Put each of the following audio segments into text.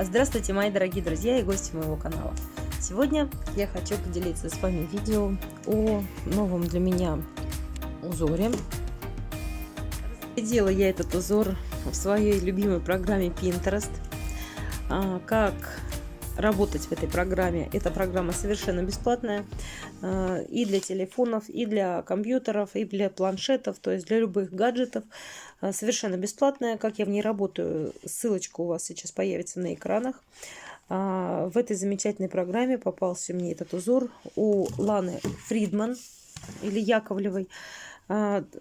Здравствуйте, мои дорогие друзья и гости моего канала. Сегодня я хочу поделиться с вами видео о новом для меня узоре. Делала я этот узор в своей любимой программе Pinterest. Как работать в этой программе? Эта программа совершенно бесплатная и для телефонов, и для компьютеров, и для планшетов, то есть для любых гаджетов. Совершенно бесплатная. Как я в ней работаю, ссылочка у вас сейчас появится на экранах. В этой замечательной программе попался мне этот узор у Ланы Фридман или Яковлевой.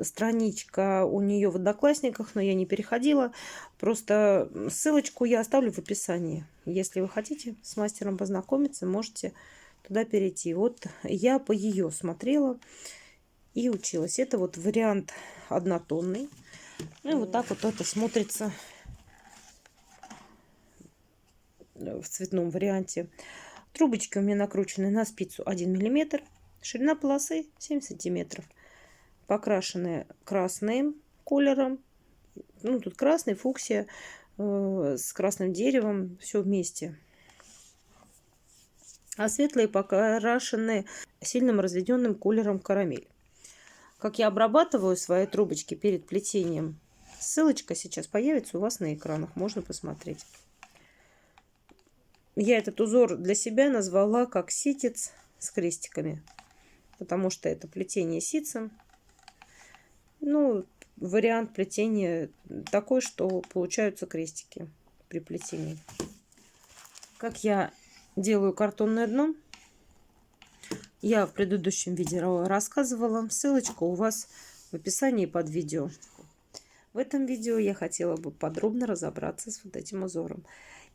Страничка у нее в Одноклассниках, но я не переходила. Просто ссылочку я оставлю в описании. Если вы хотите с мастером познакомиться, можете туда перейти. Вот я по ее смотрела и училась. Это вот вариант однотонный. Ну и вот так вот это смотрится в цветном варианте. Трубочки у меня накручены на спицу 1 мм. Ширина полосы 7 сантиметров. Покрашены красным колером. Ну, тут красный, фуксия с красным деревом. Все вместе. А светлые покрашены сильным разведенным колером карамель. Как я обрабатываю свои трубочки перед плетением, ссылочка сейчас появится у вас на экранах. Можно посмотреть. Я этот узор для себя назвала как ситец с крестиками. Потому что это плетение ситцем. Ну, вариант плетения такой, что получаются крестики при плетении. Как я делаю картонное дно, я в предыдущем видео рассказывала. Ссылочка у вас в описании под видео. В этом видео я хотела бы подробно разобраться с вот этим узором.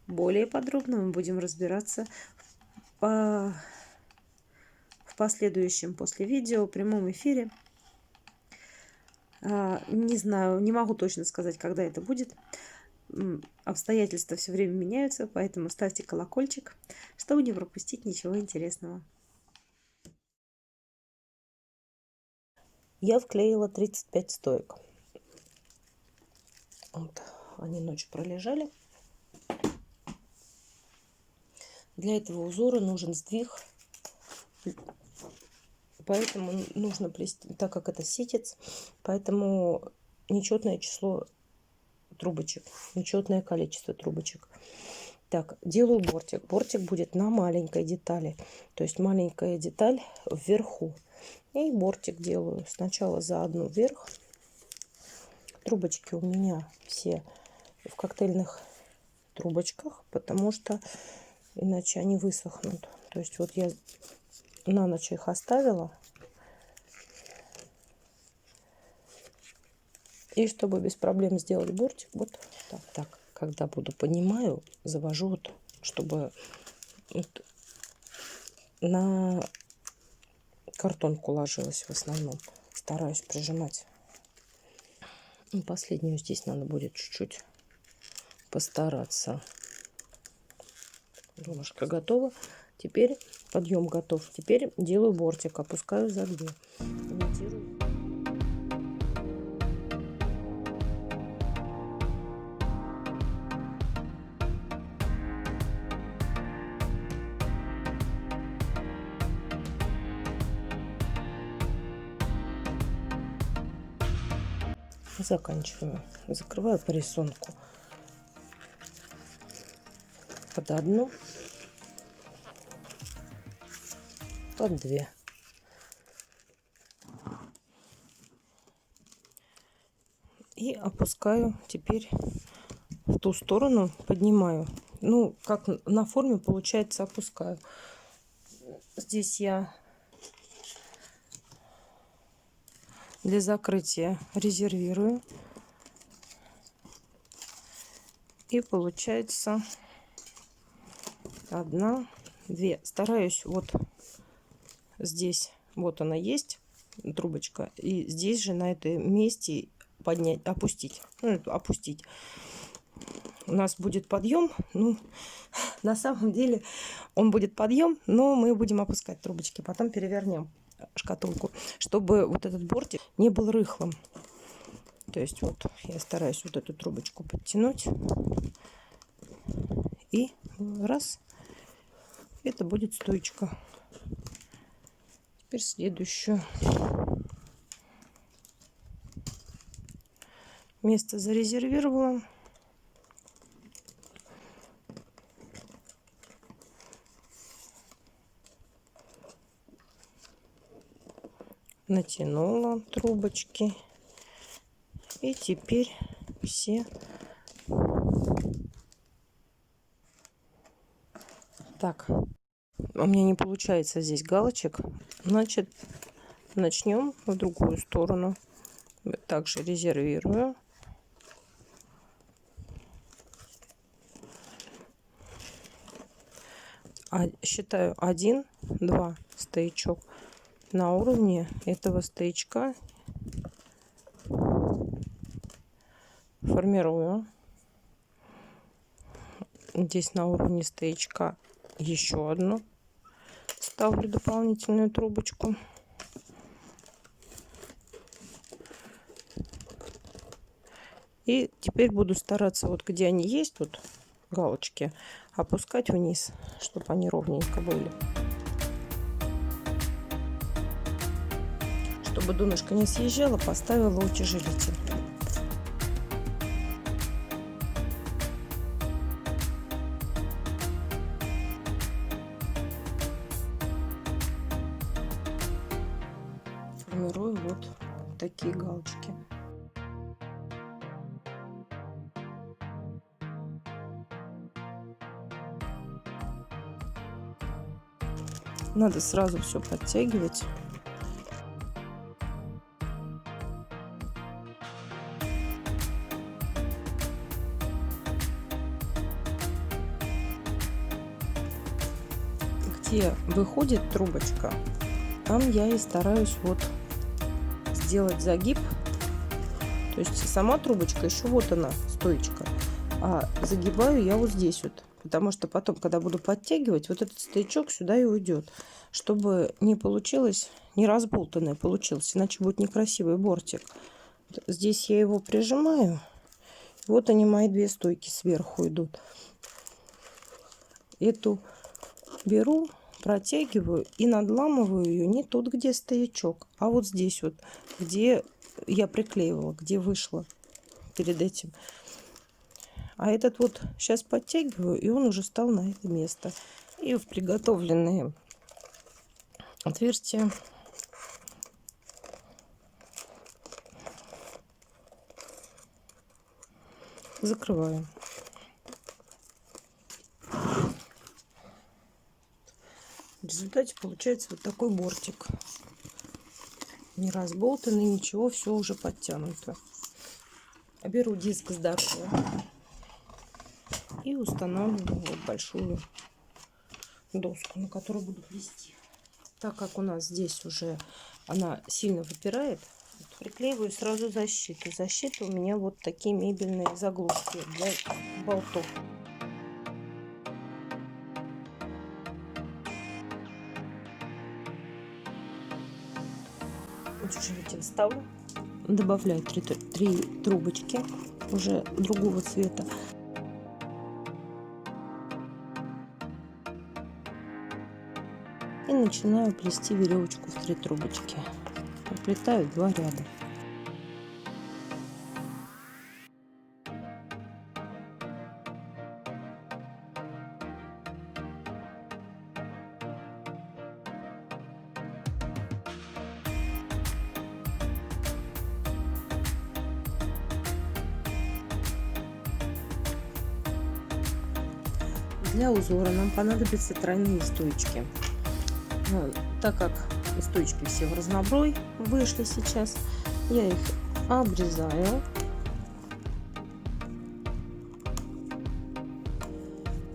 Более подробно мы будем разбираться в последующем после видео в прямом эфире. Не знаю, не могу точно сказать, когда это будет. Обстоятельства все время меняются, поэтому ставьте колокольчик, чтобы не пропустить ничего интересного. Я вклеила 35 стоек. Вот, они ночью пролежали. Для этого узора нужен сдвиг, поэтому нужно плести, так как это ситец, поэтому нечетное число трубочек, нечетное количество трубочек. Так, делаю бортик. Бортик будет на маленькой детали, то есть маленькая деталь вверху. И бортик делаю сначала за одну вверх. Трубочки у меня все в коктейльных трубочках, потому что иначе они высохнут. То есть вот я на ночь их оставила. И чтобы без проблем сделать бортик, вот так. Когда буду понимаю, завожу вот, чтобы вот на картонку ложилась в основном. Стараюсь прижимать. И последнюю здесь надо будет чуть-чуть постараться. Донышко готово. Теперь подъем готов. Теперь делаю бортик, опускаю за 2. Имитирую. Заканчиваю. Закрываю по рисунку под одну, под 2. И опускаю теперь в ту сторону, поднимаю. Ну, как на форме получается, опускаю. Здесь я для закрытия резервирую. И получается 1, 2. Стараюсь вот здесь, вот она есть, трубочка. И здесь же на этом месте поднять, опустить. Ну, опустить. У нас будет подъем. Ну, на самом деле он будет подъем, но мы будем опускать трубочки. Потом перевернем шкатулку, чтобы вот этот бортик не был рыхлым. То есть вот я стараюсь вот эту трубочку подтянуть и Раз. Это будет стоечка. Теперь следующую. Место зарезервировала. Натянула трубочки. И теперь все. Так, у меня не получается здесь галочек. Значит, начнем в другую сторону. Также резервирую. Считаю 1, 2 стоячок на уровне этого стоячка. Формирую. Здесь на уровне стоячка еще одну. Ставлю дополнительную трубочку. И теперь буду стараться, вот где они есть, тут галочки, опускать вниз, чтобы они ровненько были. Чтобы донышко не съезжало, поставила утяжелитель. Формирую вот такие галочки. Надо сразу все подтягивать. Где выходит трубочка, там я и стараюсь вот сделать загиб. То есть сама трубочка еще вот она, стоечка. А загибаю я вот здесь вот. Потому что потом, когда буду подтягивать, вот этот стоячок сюда и уйдет. Чтобы не получилось, не разболтанное получилось. Иначе будет некрасивый бортик. Здесь я его прижимаю. Вот они, мои две стойки сверху идут. Эту беру, протягиваю и надламываю ее не тут, где стоячок, а вот здесь вот, где я приклеивала, где вышла перед этим. А этот вот сейчас подтягиваю, и он уже стал на это место. И в приготовленные отверстия закрываю. В результате получается вот такой бортик. Не разболтанный, ничего, все уже подтянуто. Беру диск здоровый и устанавливаю вот большую доску, на которую буду плести. Так как у нас здесь уже она сильно выпирает, приклеиваю сразу защиту. Защита у меня вот такие мебельные заглушки для болтов. Утяжелитель ставлю, добавляю 3 трубочки уже другого цвета. И начинаю плести веревочку в 3 трубочки. Проплетаю 2 ряда. Для узора нам понадобятся тройные стоечки. Так как стоечки все в разнобой вышли сейчас, я их обрезаю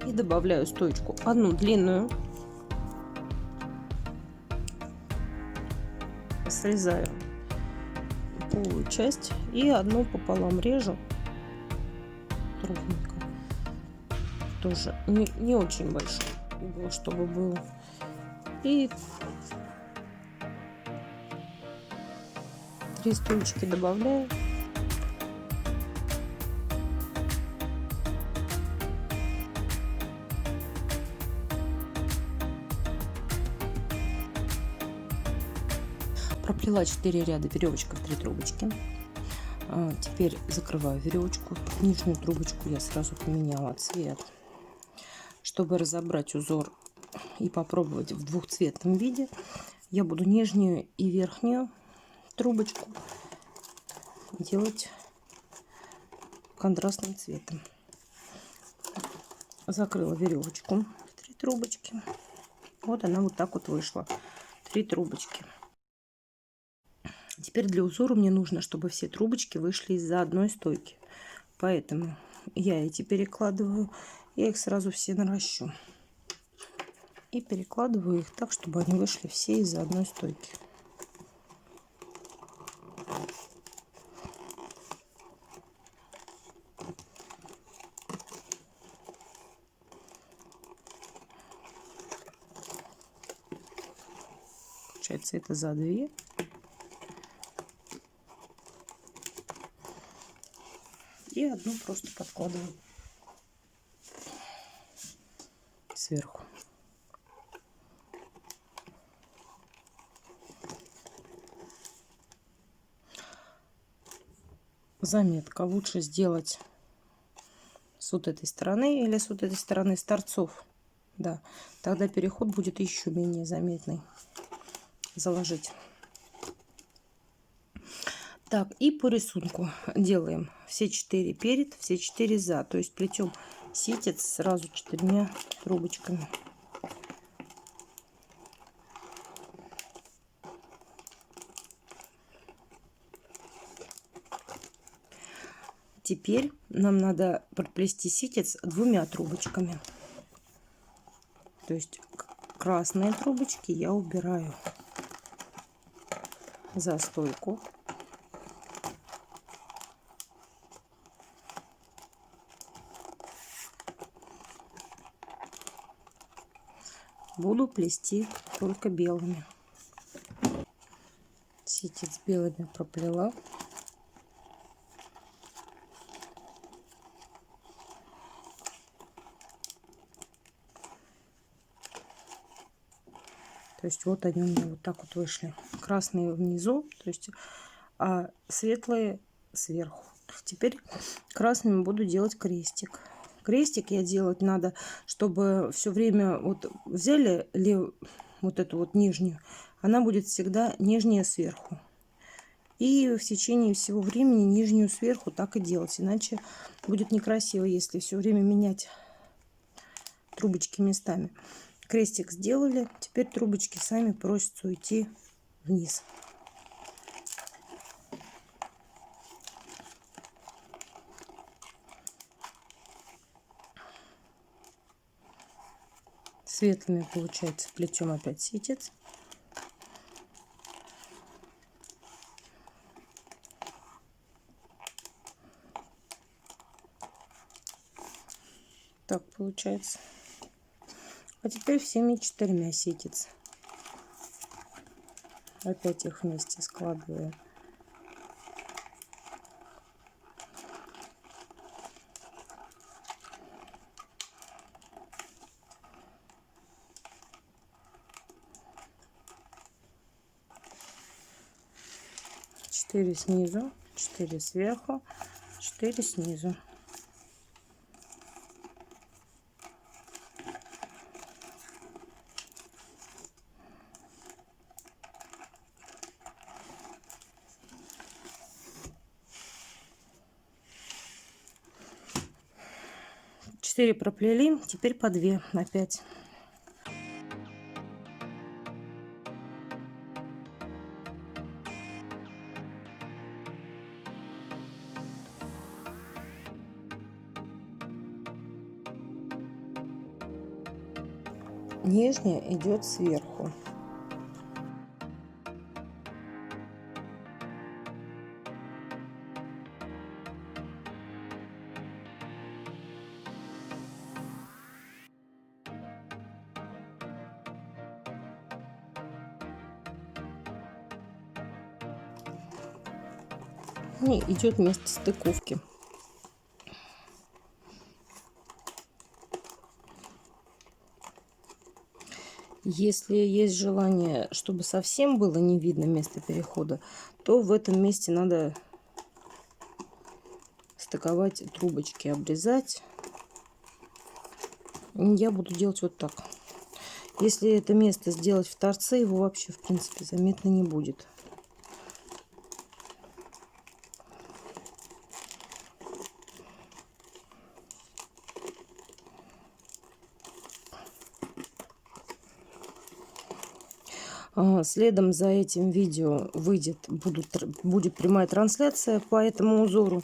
и добавляю стоечку одну длинную, срезаю полую часть и одну пополам режу ровненько. Тоже не очень большой угол, чтобы был. И 3 стоечки добавляю. Проплела 4 ряда веревочкой в 3 трубочки. Теперь закрываю веревочку. Нижнюю трубочку я сразу поменяла цвет, чтобы разобрать узор и попробовать в двухцветном виде. Я буду нижнюю и верхнюю трубочку делать контрастным цветом. Закрыла веревочку в 3 трубочки. Вот она вот так вот вышла. 3 трубочки. Теперь для узора мне нужно, чтобы все трубочки вышли из-за одной стойки. Поэтому я эти перекладываю. Я их сразу все наращу. И перекладываю их так, чтобы они вышли все из-за одной стойки. Получается, это за 2. И одну просто подкладываю сверху. Заметка: лучше сделать с вот этой стороны или с вот этой стороны, с торцов. Да, тогда переход будет еще менее заметный. Заложить. Так, и по рисунку делаем все 4 перед, все 4 за. То есть плетем ситец сразу 4 трубочками. Теперь нам надо проплести ситец 2 трубочками. То есть красные трубочки я убираю за стойку. Буду плести только белыми. Ситец белыми проплела. То есть вот они у меня вот так вот вышли. Красные внизу, то есть, а светлые сверху. Теперь красными буду делать крестик. Крестик я делать надо, чтобы все время вот взяли вот эту вот нижнюю, она будет всегда нижняя сверху. И в течение всего времени нижнюю сверху так и делать. Иначе будет некрасиво, если все время менять трубочки местами. Крестик сделали. Теперь трубочки сами просятся уйти вниз. Светлыми, получается, плетем опять ситец. Так получается. А теперь всеми 4 ситец. Опять их вместе складываю. Четыре снизу, 4 сверху, 4 снизу. Четыре проплели, теперь по 2 опять. Нижняя идет сверху. И идет место стыковки. Если есть желание, чтобы совсем было не видно место перехода, то в этом месте надо стыковать трубочки, обрезать. Я буду делать вот так. Если это место сделать в торце, его вообще, в принципе, заметно не будет. Следом за этим видео будет прямая трансляция по этому узору.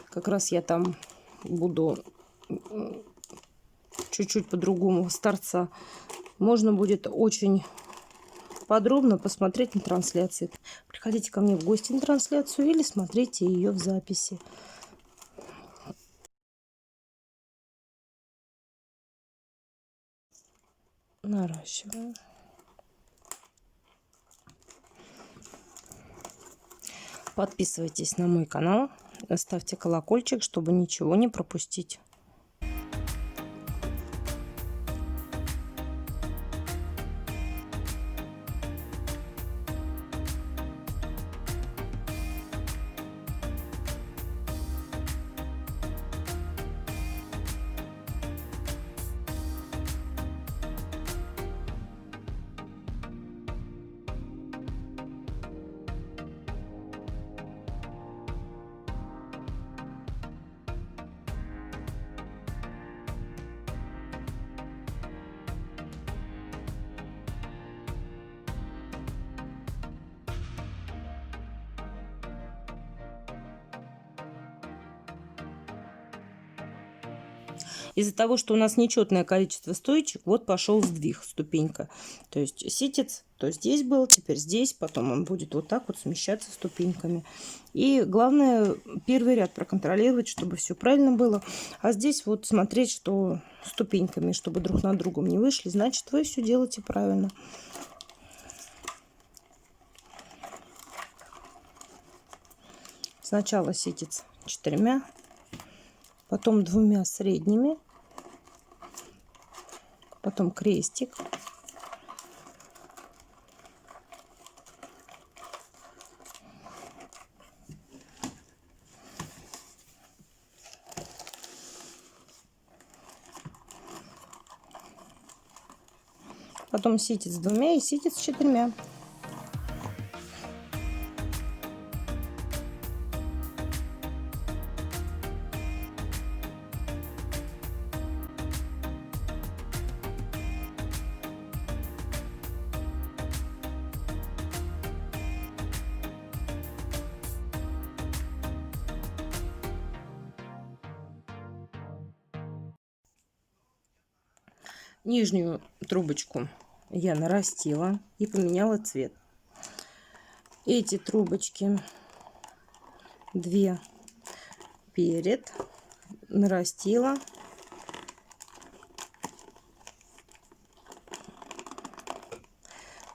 Как раз я там буду чуть-чуть по-другому с торца. Можно будет очень подробно посмотреть на трансляции. Приходите ко мне в гости на трансляцию или смотрите ее в записи. Наращиваем. Подписывайтесь на мой канал, ставьте колокольчик, чтобы ничего не пропустить. Из-за того, что у нас нечетное количество стоечек, вот пошел сдвиг, ступенька. То есть ситец, то здесь был, теперь здесь, потом он будет вот так вот смещаться ступеньками. И главное, первый ряд проконтролировать, чтобы все правильно было. А здесь вот смотреть, что ступеньками, чтобы друг на другом не вышли, значит, вы все делаете правильно. Сначала ситец 4, потом 2 средними, потом крестик, потом ситец 2 и ситец 4. Нижнюю трубочку я нарастила и поменяла цвет. Эти трубочки 2 перед нарастила.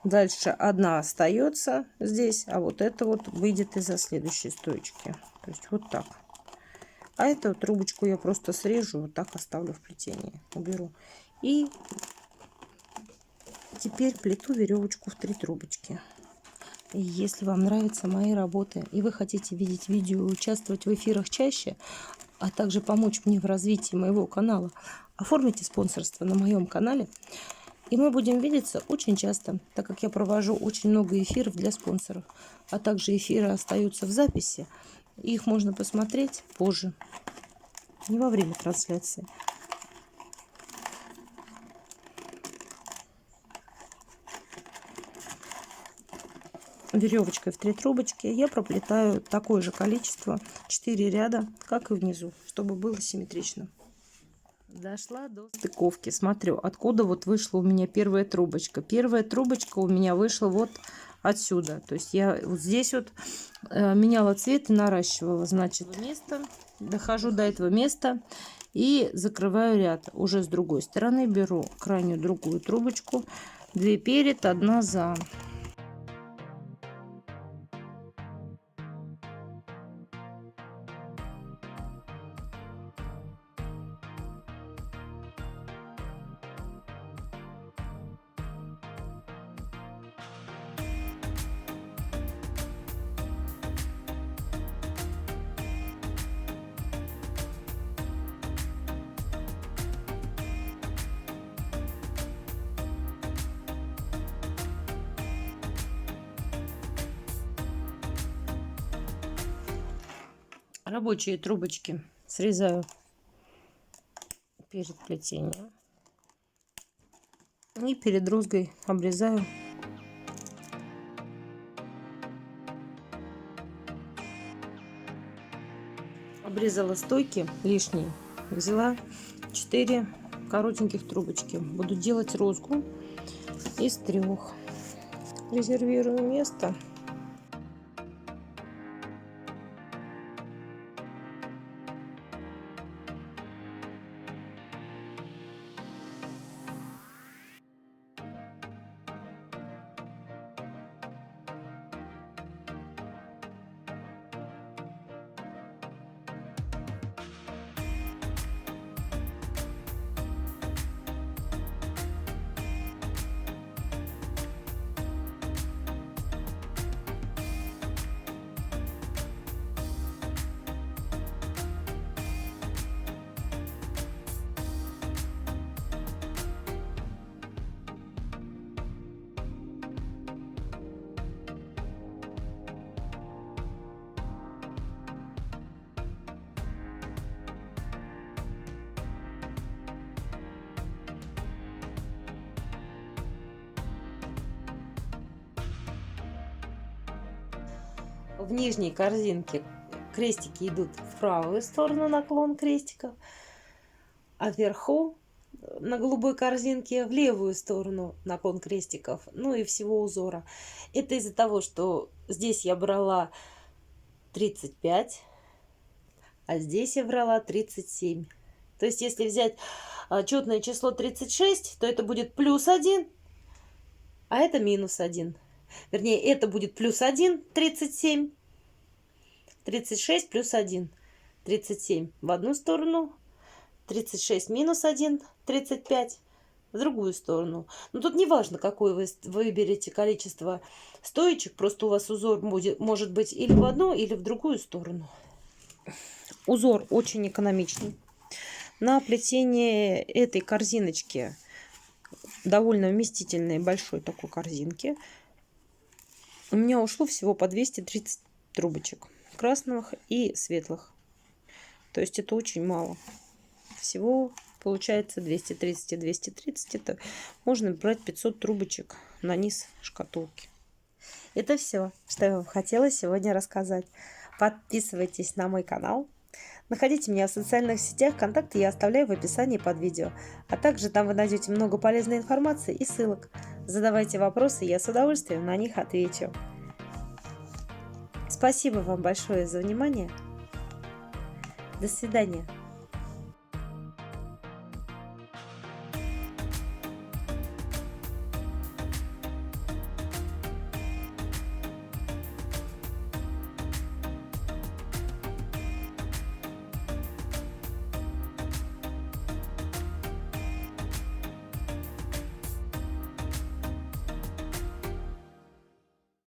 Дальше одна остается здесь, а вот это вот выйдет из-за следующей стоечки. То есть вот так. А эту трубочку я просто срежу, вот так оставлю в плетении, уберу. И теперь плету веревочку в 3 трубочки. И если вам нравятся мои работы и вы хотите видеть видео и участвовать в эфирах чаще, а также помочь мне в развитии моего канала, оформите спонсорство на моем канале. И мы будем видеться очень часто, так как я провожу очень много эфиров для спонсоров. А также эфиры остаются в записи. И их можно посмотреть позже, не во время трансляции. Веревочкой в 3 трубочки я проплетаю такое же количество, 4 ряда, как и внизу, чтобы было симметрично. Дошла до стыковки, смотрю, откуда вот вышла у меня первая трубочка. Первая трубочка у меня вышла вот отсюда. То есть я вот здесь вот меняла цвет и наращивала. Значит, дохожу до этого места и закрываю ряд. Уже с другой стороны беру крайнюю другую трубочку. 2 перед, 1 за. Рабочие трубочки срезаю перед плетением. И перед розгой обрезаю. Обрезала стойки лишние. Взяла 4 коротеньких трубочки. Буду делать розгу из 3. Резервирую место. В нижней корзинке крестики идут в правую сторону, наклон крестиков, а вверху на голубой корзинке в левую сторону наклон крестиков, ну и всего узора. Это из-за того, что здесь я брала 35, а здесь я брала 37. То есть если взять четное число 36, то это будет +1, а это -1. Вернее, это будет +1, 37. 36 + 1, 37 в одну сторону, 36 - 1, 35 в другую сторону. Но тут не важно, какое вы выберете количество стоечек, просто у вас узор может быть или в одну, или в другую сторону. Узор очень экономичный. На плетение этой корзиночки, довольно вместительной большой такой корзинки, у меня ушло всего по 230 трубочек. Красных и светлых. То есть это очень мало. Всего получается 230 и 230. Это можно брать 500 трубочек на низ шкатулки. Это все, что я вам хотела сегодня рассказать. Подписывайтесь на мой канал. Находите меня в социальных сетях. Контакты я оставляю в описании под видео. А также там вы найдете много полезной информации и ссылок. Задавайте вопросы, я с удовольствием на них отвечу. Спасибо вам большое за внимание. До свидания.